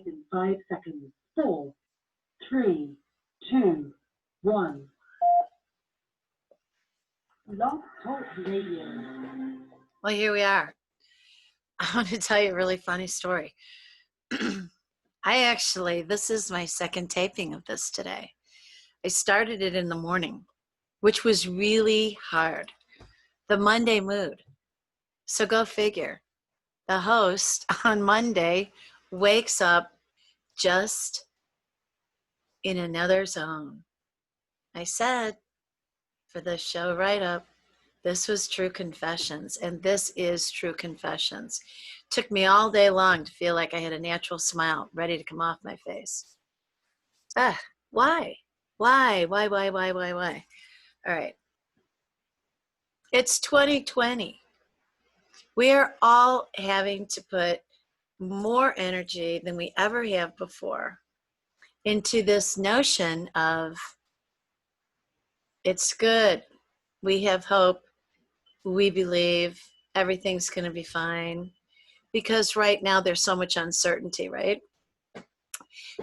in 5 seconds. 4, 3, 2, 1. Love Talk Radio. Well, here we are. I want to tell you a really funny story. This is my second taping of this today. I started it in the morning, which was really hard. The Monday mood. So go figure. The host on Monday wakes up just in another zone. I said for the show write-up, this was True Confessions, and this is True Confessions. Took me all day long to feel like I had a natural smile ready to come off my face. Why? Why? All right. It's 2020. We are all having to put more energy than we ever have before into this notion of it's good. We have hope. We believe everything's going to be fine. Because right now there's so much uncertainty, right?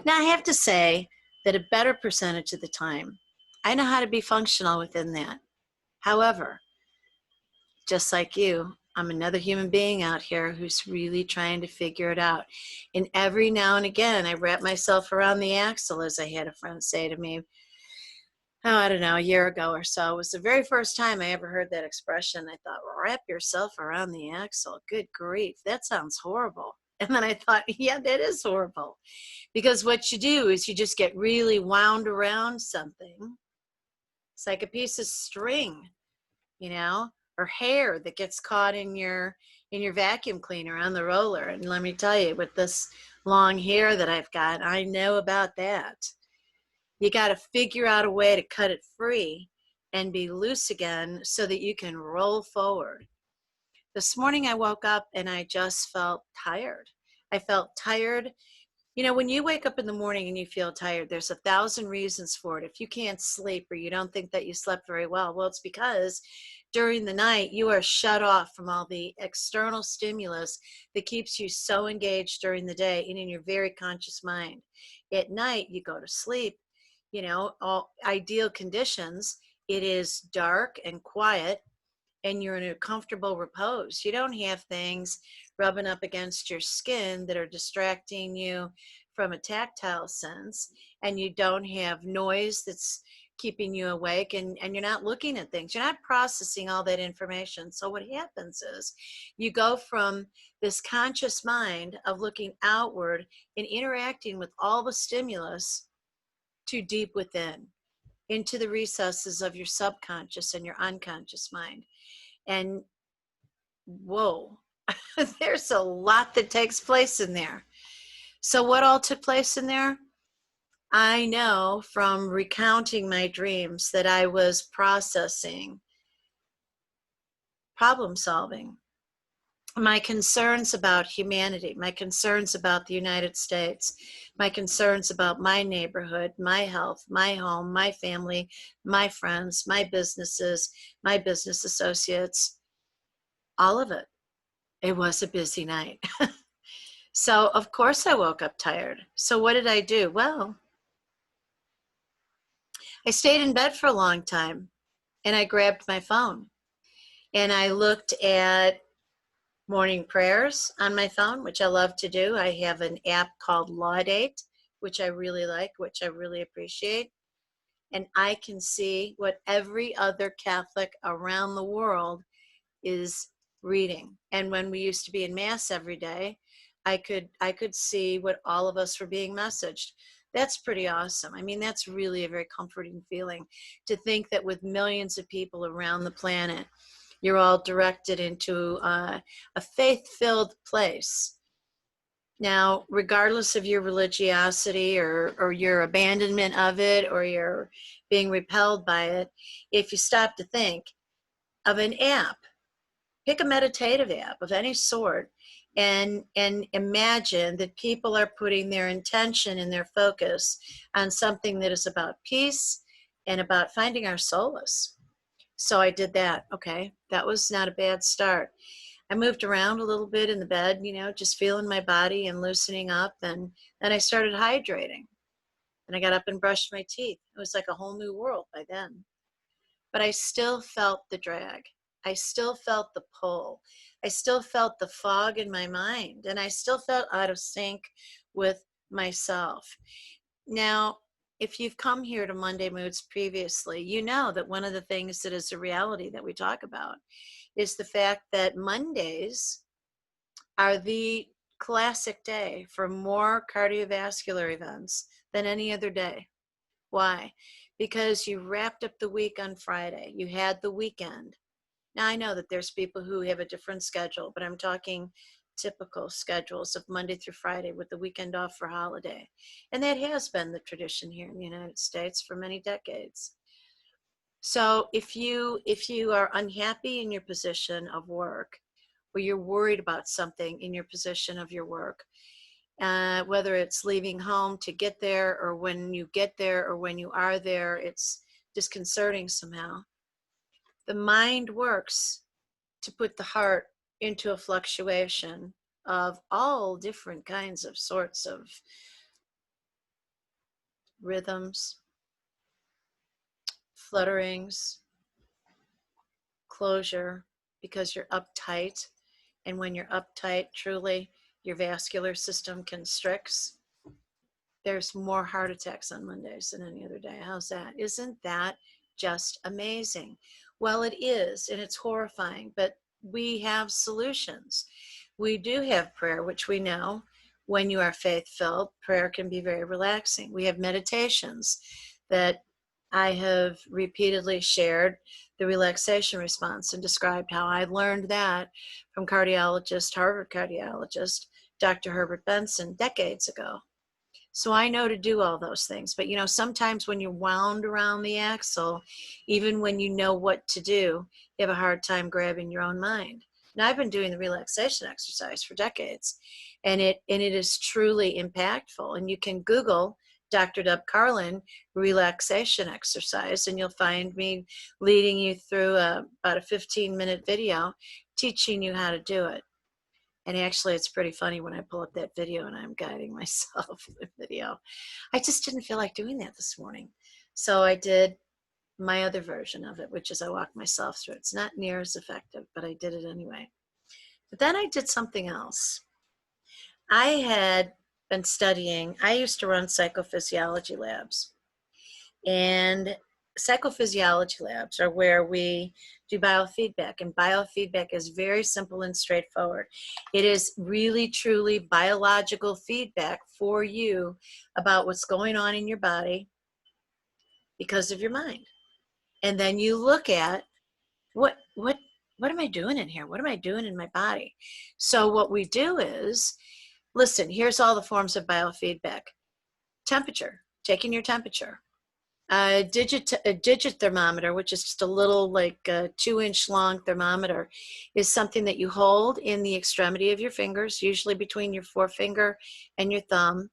Now I have to say that a better percentage of the time, I know how to be functional within that. However, just like you, I'm another human being out here who's really trying to figure it out. And every now and again, I wrap myself around the axle, as I had a friend say to me, I don't know, a year ago or so. It was the very first time I ever heard that expression. I thought, wrap yourself around the axle. Good grief, that sounds horrible. And then I thought, yeah, that is horrible. Because what you do is you just get really wound around something. It's like a piece of string, or hair that gets caught in your vacuum cleaner on the roller. And let me tell you, with this long hair that I've got, I know about that. You got to figure out a way to cut it free and be loose again so that you can roll forward. This morning I woke up and I just felt tired. I felt tired. When you wake up in the morning and you feel tired, there's 1,000 reasons for it. If you can't sleep or you don't think that you slept very well, it's because during the night you are shut off from all the external stimulus that keeps you so engaged during the day and in your very conscious mind. At night you go to sleep. All ideal conditions, it is dark and quiet and you're in a comfortable repose. You don't have things rubbing up against your skin that are distracting you from a tactile sense, and you don't have noise that's keeping you awake, and you're not looking at things. You're not processing all that information. So what happens is you go from this conscious mind of looking outward and interacting with all the stimulus to deep within, into the recesses of your subconscious and your unconscious mind. And whoa, there's a lot that takes place in there. So what all took place in there? I know from recounting my dreams that I was processing, problem solving, my concerns about humanity, my concerns about the United States, my concerns about my neighborhood, my health, my home, my family, my friends, my businesses, my business associates, all of it. It was a busy night. So of course I woke up tired. So what did I do? Well, I stayed in bed for a long time and I grabbed my phone and I looked at morning prayers on my phone, which I love to do. I have an app called Laudate, which I really like, which I really appreciate. And I can see what every other Catholic around the world is reading. And when we used to be in Mass every day, I could see what all of us were being messaged. That's pretty awesome. I mean, that's really a very comforting feeling to think that with millions of people around the planet, you're all directed into a faith-filled place. Now, regardless of your religiosity or your abandonment of it or your being repelled by it, if you stop to think of an app, pick a meditative app of any sort and imagine that people are putting their intention and their focus on something that is about peace and about finding our solace. So I did that. Okay, that was not a bad start. I moved around a little bit in the bed, you know, just feeling my body and loosening up. And then I started hydrating. And I got up and brushed my teeth. It was like a whole new world by then. But I still felt the drag. I still felt the pull. I still felt the fog in my mind. And I still felt out of sync with myself. Now, if you've come here to Monday Moods previously, you know that one of the things that is a reality that we talk about is the fact that Mondays are the classic day for more cardiovascular events than any other day. Why? Because you wrapped up the week on Friday. You had the weekend. Now, I know that there's people who have a different schedule, but I'm talking typical schedules of Monday through Friday with the weekend off for holiday. And that has been the tradition here in the United States for many decades. So if you are unhappy in your position of work, or you're worried about something in your position of your work, whether it's leaving home to get there, or when you get there, or when you are there, it's disconcerting somehow. The mind works to put the heart into a fluctuation of all different kinds of sorts of rhythms, flutterings, closure, because you're uptight. And when you're uptight, truly, your vascular system constricts. There's more heart attacks on Mondays than any other day. How's that? Isn't that just amazing? Well, it is, and it's horrifying, but we have solutions. We do have prayer, which we know when you are faith-filled, prayer can be very relaxing. We have meditations that I have repeatedly shared the relaxation response and described how I learned that from cardiologist, Harvard cardiologist, Dr. Herbert Benson, decades ago. So I know to do all those things. But, you know, sometimes when you're wound around the axle, even when you know what to do, you have a hard time grabbing your own mind. Now, I've been doing the relaxation exercise for decades, and it is truly impactful. And you can Google Dr. Deb Carlin relaxation exercise, and you'll find me leading you through about a 15-minute video teaching you how to do it. And actually, it's pretty funny when I pull up that video and I'm guiding myself in the video. I just didn't feel like doing that this morning. So I did my other version of it, which is I walked myself through. It's not near as effective, but I did it anyway. But then I did something else. I had been studying, I used to run psychophysiology labs. And psychophysiology labs are where we do biofeedback, and biofeedback is very simple and straightforward. It is really truly biological feedback for you about what's going on in your body because of your mind. And then you look at what am I doing in here? What am I doing in my body? So what we do is, listen, here's all the forms of biofeedback. Temperature, taking your temperature. A digit thermometer, which is just a little like a 2-inch long thermometer, is something that you hold in the extremity of your fingers, usually between your forefinger and your thumb.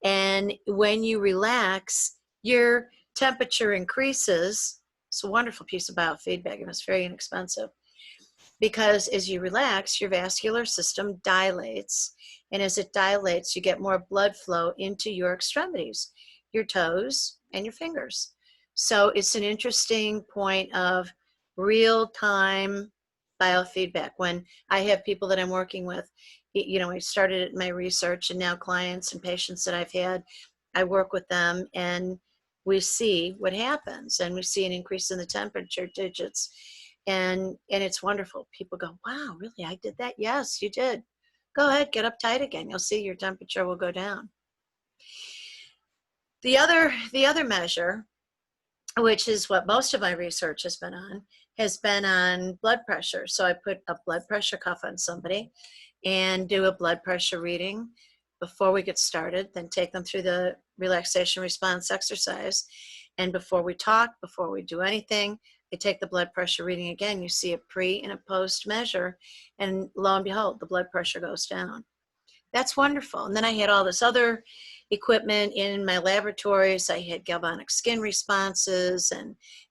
And when you relax, your temperature increases. It's a wonderful piece of biofeedback, and it's very inexpensive. Because as you relax, your vascular system dilates. And as it dilates, you get more blood flow into your extremities, your toes, and your fingers. So it's an interesting point of real-time biofeedback. When I have people that I'm working with, you know, I started my research, and now clients and patients that I've had, I work with them and we see what happens, and we see an increase in the temperature digits. And it's wonderful. People go, wow, really? I did that? Yes, you did. Go ahead, get uptight again. You'll see your temperature will go down. The other measure, which is what most of my research has been on blood pressure. So I put a blood pressure cuff on somebody and do a blood pressure reading before we get started, then take them through the relaxation response exercise. And before we talk, before we do anything, I take the blood pressure reading again. You see a pre and a post measure, and lo and behold, the blood pressure goes down. That's wonderful. And then I had all this other equipment in my laboratories. I had galvanic skin responses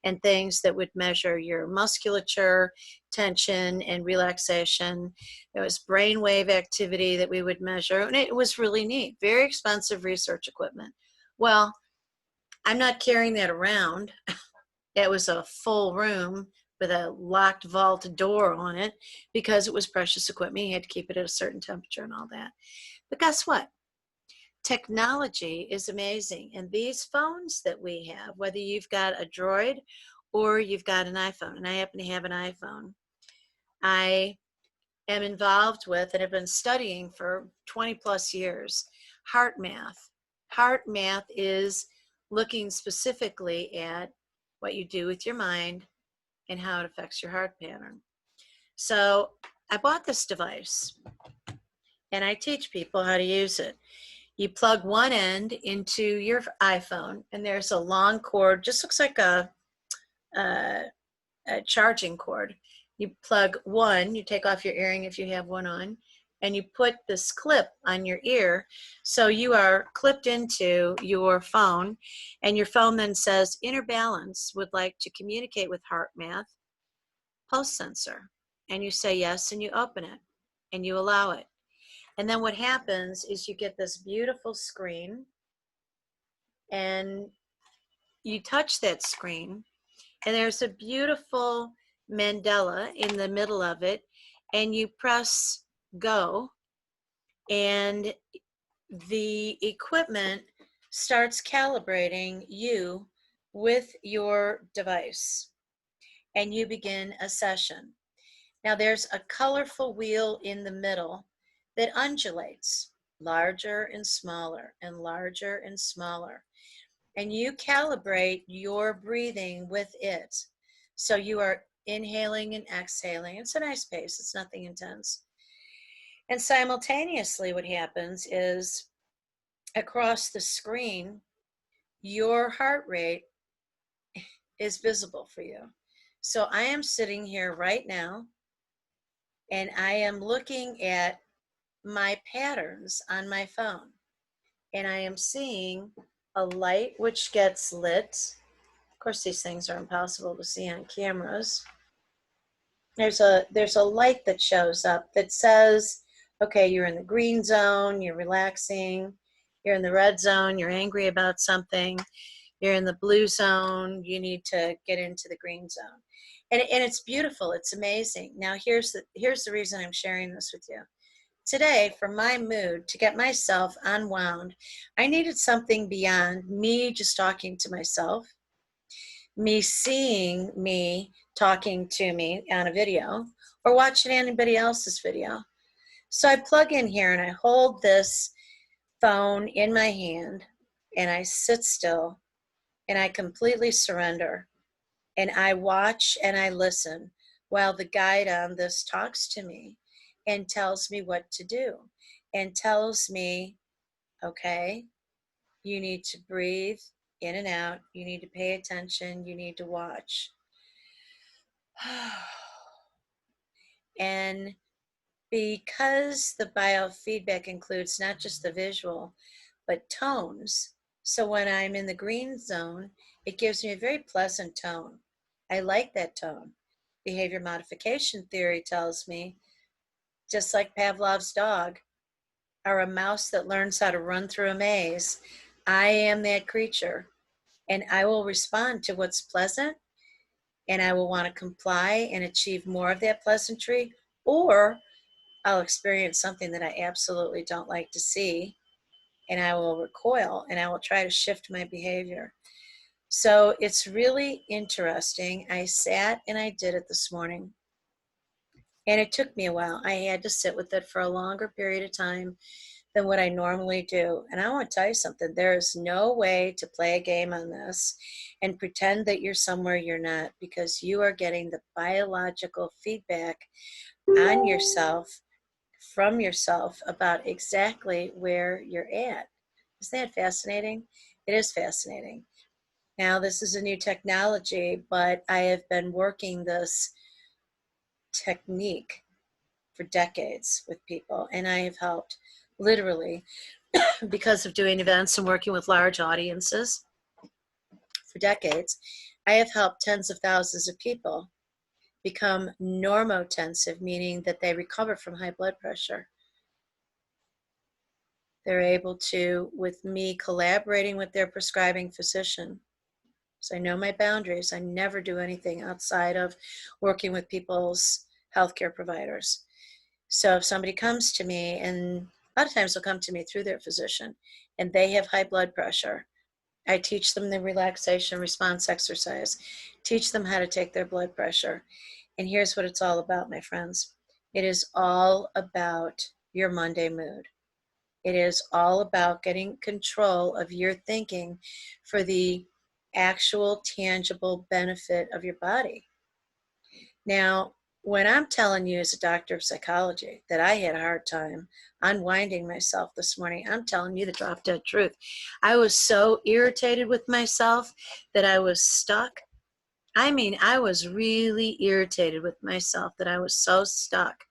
and things that would measure your musculature, tension, and relaxation. There was brainwave activity that we would measure, and it was really neat. Very expensive research equipment. Well, I'm not carrying that around. It was a full room with a locked vault door on it because it was precious equipment. You had to keep it at a certain temperature and all that. But guess what? Technology is amazing. And these phones that we have, whether you've got a Droid or you've got an iPhone, and I happen to have an iPhone, I am involved with and have been studying for 20 plus years heart math. Heart math is looking specifically at what you do with your mind and how it affects your heart pattern. So I bought this device and I teach people how to use it. You plug one end into your iPhone and there's a long cord, just looks like a charging cord. You plug one, you take off your earring if you have one on, and you put this clip on your ear. So you are clipped into your phone, and your phone then says, Inner Balance would like to communicate with Heart Math Pulse Sensor. And you say yes, and you open it, and you allow it. And then what happens is you get this beautiful screen, and you touch that screen, and there's a beautiful mandala in the middle of it, and you press go, and the equipment starts calibrating you with your device, and you begin a session. Now there's a colorful wheel in the middle that undulates, larger and smaller and larger and smaller. And you calibrate your breathing with it. So you are inhaling and exhaling. It's a nice pace, it's nothing intense. And simultaneously, what happens is across the screen, your heart rate is visible for you. So I am sitting here right now, and I am looking at my patterns on my phone. And I am seeing a light which gets lit. Of course, these things are impossible to see on cameras. There's a light that shows up that says, okay, you're in the green zone, you're relaxing. You're in the red zone, you're angry about something. You're in the blue zone, you need to get into the green zone. And it's beautiful, it's amazing. Now here's the reason I'm sharing this with you. Today, for my mood, to get myself unwound, I needed something beyond me just talking to myself, me seeing me talking to me on a video, or watching anybody else's video. So I plug in here and I hold this phone in my hand and I sit still and I completely surrender. And I watch and I listen while the guide on this talks to me and tells me what to do and tells me, okay, you need to breathe in and out, you need to pay attention, you need to watch. And because the biofeedback includes not just the visual, but tones, so when I'm in the green zone, it gives me a very pleasant tone. I like that tone. Behavior modification theory tells me, just like Pavlov's dog, or a mouse that learns how to run through a maze, I am that creature, and I will respond to what's pleasant, and I will want to comply and achieve more of that pleasantry, or I'll experience something that I absolutely don't like to see, and I will recoil, and I will try to shift my behavior. So it's really interesting. I sat and I did it this morning. And it took me a while. I had to sit with it for a longer period of time than what I normally do. And I want to tell you something. There is no way to play a game on this and pretend that you're somewhere you're not, because you are getting the biological feedback on yourself, from yourself, about exactly where you're at. Isn't that fascinating? It is fascinating. Now, this is a new technology, but I have been working this technique for decades with people, and I have helped literally because of doing events and working with large audiences for decades, I have helped tens of thousands of people become normotensive, meaning that they recover from high blood pressure. They're able to, with me collaborating with their prescribing physician. So I know my boundaries. I never do anything outside of working with people's healthcare providers. So if somebody comes to me, and a lot of times they'll come to me through their physician, and they have high blood pressure, I teach them the relaxation response exercise, teach them how to take their blood pressure. And here's what it's all about, my friends. It is all about your Monday mood. It is all about getting control of your thinking for the actual tangible benefit of your body. Now, when I'm telling you as a doctor of psychology that I had a hard time unwinding myself this morning, I'm telling you the drop dead truth. I was so irritated with myself that I was stuck. I mean, I was really irritated with myself that I was so stuck.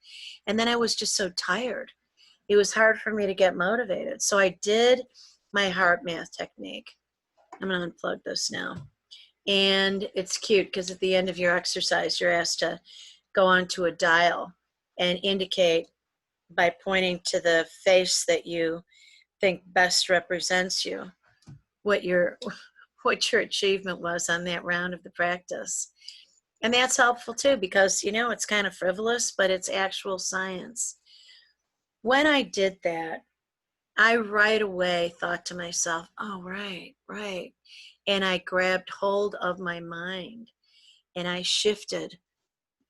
And then I was just so tired. It was hard for me to get motivated. So I did my heart math technique. I'm going to unplug this now. And it's cute because at the end of your exercise, you're asked to go onto a dial and indicate by pointing to the face that you think best represents you what your achievement was on that round of the practice. And that's helpful too, because it's kind of frivolous, but it's actual science. When I did that, I right away thought to myself, oh, right. And I grabbed hold of my mind and I shifted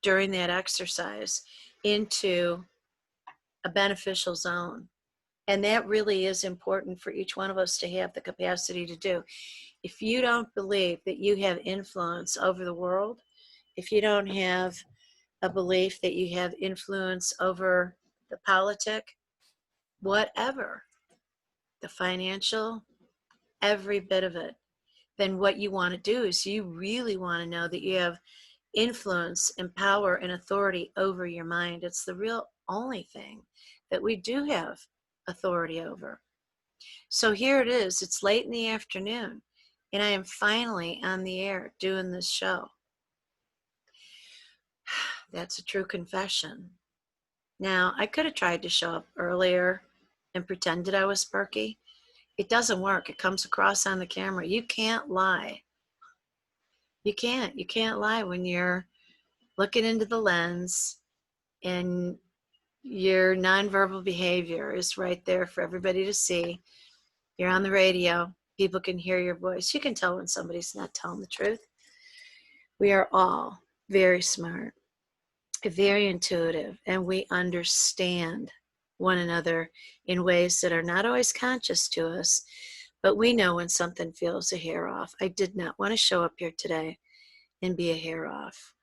during that exercise into a beneficial zone. And that really is important for each one of us to have the capacity to do. If you don't believe that you have influence over the world, if you don't have a belief that you have influence over the politic, whatever, the financial, every bit of it, then what you want to do is you really want to know that you have influence and power and authority over your mind. It's the real only thing that we do have authority over. So here it is. It's late in the afternoon, and I am finally on the air doing this show. That's a true confession. Now, I could have tried to show up earlier and pretended I was perky. It doesn't work. It comes across on the camera. You can't lie. You can't lie when you're looking into the lens and your nonverbal behavior is right there for everybody to see. You're on the radio. People can hear your voice. You can tell when somebody's not telling the truth. We are all very smart, very intuitive, and we understand one another in ways that are not always conscious to us, but we know when something feels a hair off. I did not want to show up here today and be a hair off.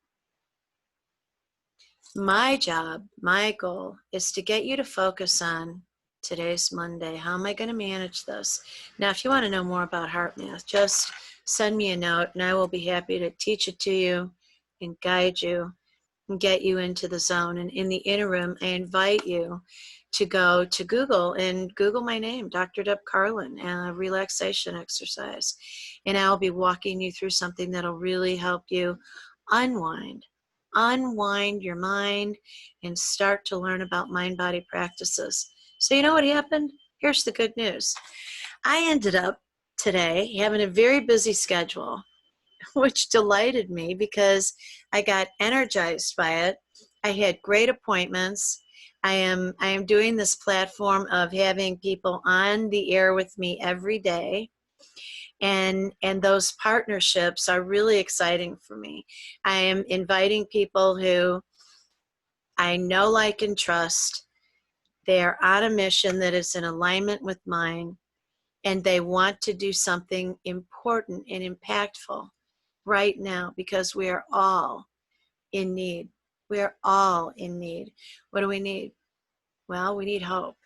My job, my goal is to get you to focus on today's Monday. How am I going to manage this? Now, if you want to know more about heart math, just send me a note and I will be happy to teach it to you and guide you and get you into the zone. And in the interim, I invite you to go to Google and Google my name, Dr. Deb Carlin, relaxation exercise. And I'll be walking you through something that'll really help you unwind your mind and start to learn about mind-body practices. So you know what happened? Here's the good news. I ended up today having a very busy schedule, which delighted me because I got energized by it. I had great appointments. I am doing this platform of having people on the air with me every day. And those partnerships are really exciting for me. I am inviting people who I know, like, and trust. They are on a mission that is in alignment with mine, and they want to do something important and impactful right now because we are all in need. We are all in need. What do we need? Well, we need hope.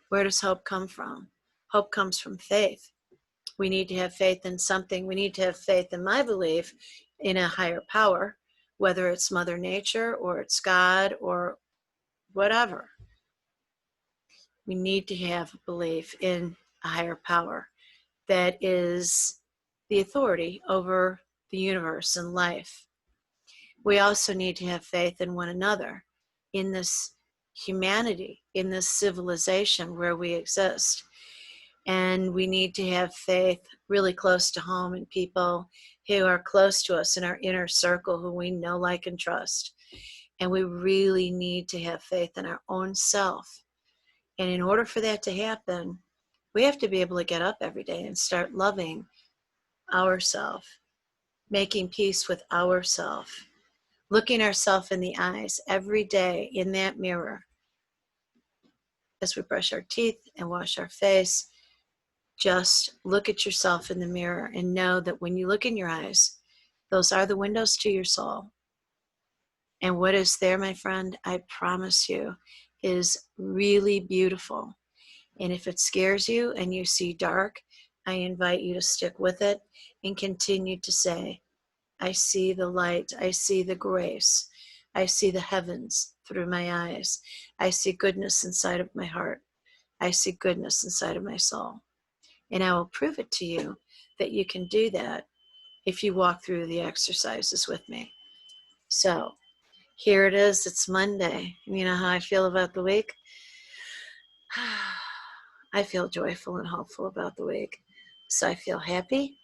Where does hope come from? Hope comes from faith. We need to have faith in something. We need to have faith in my belief in a higher power, whether it's Mother Nature or it's God or whatever. We need to have a belief in a higher power that is the authority over the universe and life. We also need to have faith in one another, in this humanity, in this civilization where we exist. And we need to have faith really close to home in people who are close to us in our inner circle, who we know, like, and trust. And we really need to have faith in our own self. And in order for that to happen, we have to be able to get up every day and start loving ourself, making peace with ourself, looking ourselves in the eyes every day in that mirror as we brush our teeth and wash our face. Just look at yourself in the mirror and know that when you look in your eyes, those are the windows to your soul. And what is there, my friend, I promise you, is really beautiful. And if it scares you and you see dark, I invite you to stick with it and continue to say, I see the light, I see the grace, I see the heavens through my eyes. I see goodness inside of my heart. I see goodness inside of my soul. And I will prove it to you that you can do that if you walk through the exercises with me. So here it is. It's Monday. You know how I feel about the week? I feel joyful and hopeful about the week. So I feel happy.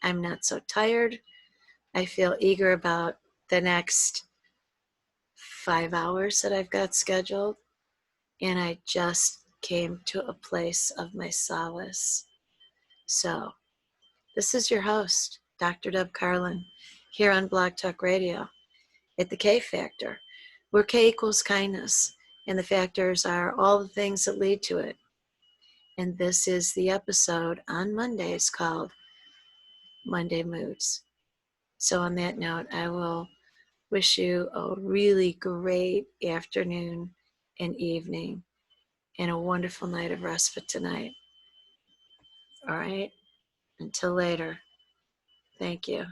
I'm not so tired. I feel eager about the next 5 hours that I've got scheduled. And I just came to a place of my solace. So this is your host, Dr. Deb Carlin, here on Blog Talk Radio at the K Factor, where K equals kindness, and the factors are all the things that lead to it. And this is the episode on Mondays called Monday Moods. So on that note, I will wish you a really great afternoon and evening and a wonderful night of respite tonight. All right? Until later. Thank you.